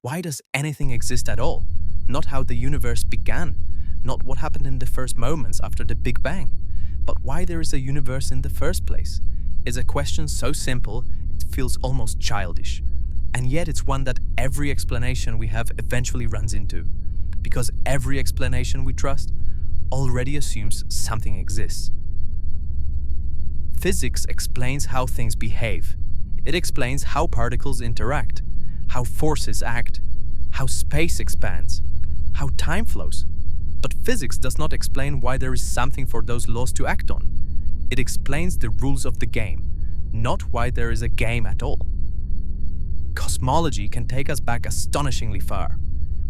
Why does anything exist at all? Not how the universe began, not what happened in the first moments after the Big Bang, but why there is a universe in the first place. Is a question so simple it feels almost childish. And yet it's one that every explanation we have eventually runs into. Because every explanation we trust already assumes something exists. Physics explains how things behave. It explains how particles interact, how forces act, how space expands, how time flows. But physics does not explain why there is something for those laws to act on. It explains the rules of the game, not why there is a game at all. Cosmology can take us back astonishingly far.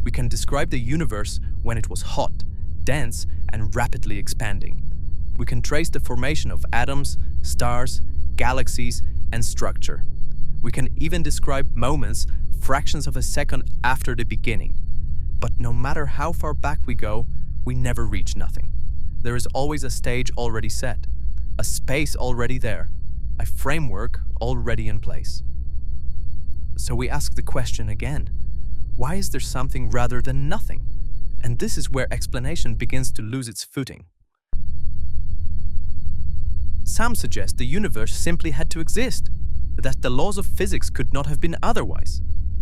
We can describe the universe when it was hot, dense, and rapidly expanding. We can trace the formation of atoms, stars, galaxies, and structure. We can even describe moments, fractions of a second after the beginning. But no matter how far back we go, we never reach nothing. There is always a stage already set, a space already there, a framework already in place. So we ask the question again, why is there something rather than nothing? And this is where explanation begins to lose its footing. Some suggest the universe simply had to exist, that the laws of physics could not have been otherwise,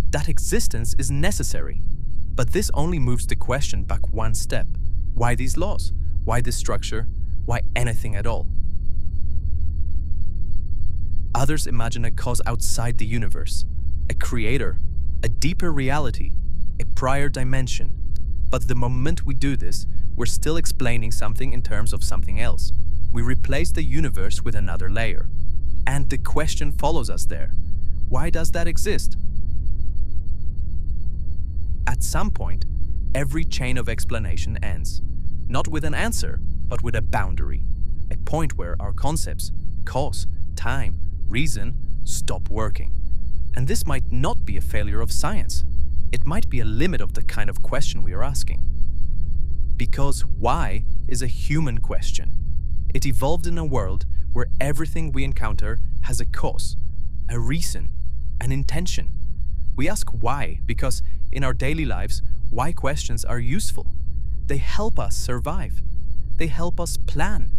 that existence is necessary. But this only moves the question back one step. Why these laws? Why this structure? Why anything at all? Others imagine a cause outside the universe, a creator, a deeper reality, a prior dimension. But the moment we do this, we're still explaining something in terms of something else. We replace the universe with another layer. And the question follows us there. Why does that exist? At some point, every chain of explanation ends. Not with an answer, but with a boundary. A point where our concepts, cause, time, reason, stop working. And this might not be a failure of science. It might be a limit of the kind of question we are asking. Because why is a human question. It evolved in a world where everything we encounter has a cause, a reason, an intention. We ask why because in our daily lives, why questions are useful. They help us survive. They help us plan.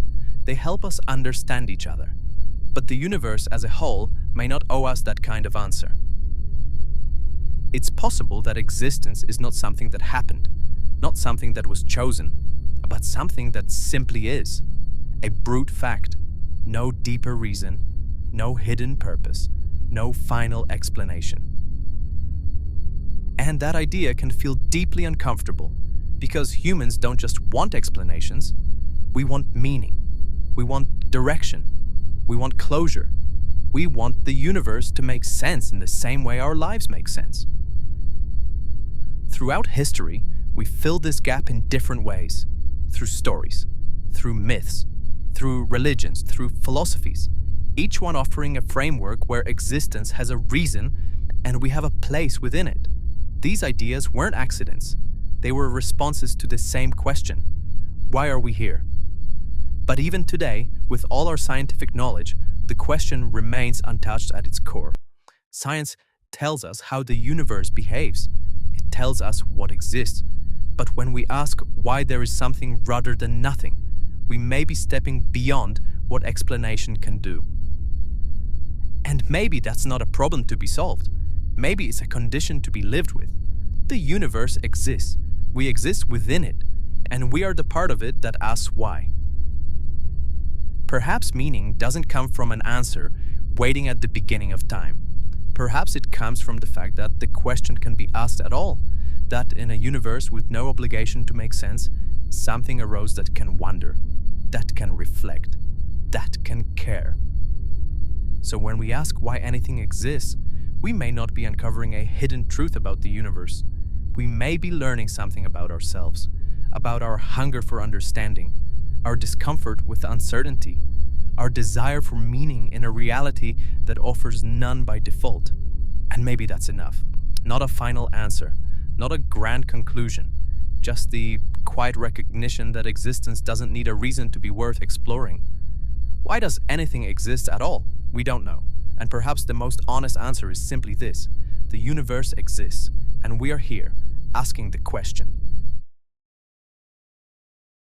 They help us understand each other. But the universe as a whole may not owe us that kind of answer. It's possible that existence is not something that happened, not something that was chosen, but something that simply is. A brute fact, no deeper reason, no hidden purpose, no final explanation. And that idea can feel deeply uncomfortable because humans don't just want explanations, we want meaning, we want direction, we want closure. We want the universe to make sense in the same way our lives make sense. Throughout history, we fill this gap in different ways, through stories, through myths, through religions, through philosophies, each one offering a framework where existence has a reason and we have a place within it. These ideas weren't accidents. They were responses to the same question. Why are we here? But even today, with all our scientific knowledge, the question remains untouched at its core. Science tells us how the universe behaves. It tells us what exists. But when we ask why there is something rather than nothing, we may be stepping beyond what explanation can do. And maybe that's not a problem to be solved. Maybe it's a condition to be lived with. The universe exists. We exist within it, and we are the part of it that asks why. Perhaps meaning doesn't come from an answer waiting at the beginning of time. Perhaps it comes from the fact that the question can be asked at all, that in a universe with no obligation to make sense, something arose that can wonder, that can reflect, that can care. So when we ask why anything exists, we may not be uncovering a hidden truth about the universe. We may be learning something about ourselves, about our hunger for understanding, our discomfort with uncertainty, our desire for meaning in a reality that offers none by default. And maybe that's enough. Not a final answer, not a grand conclusion, just the quiet recognition that existence doesn't need a reason to be worth exploring. Why does anything exist at all? We don't know. And perhaps the most honest answer is simply this: the universe exists, And we are here, asking the question,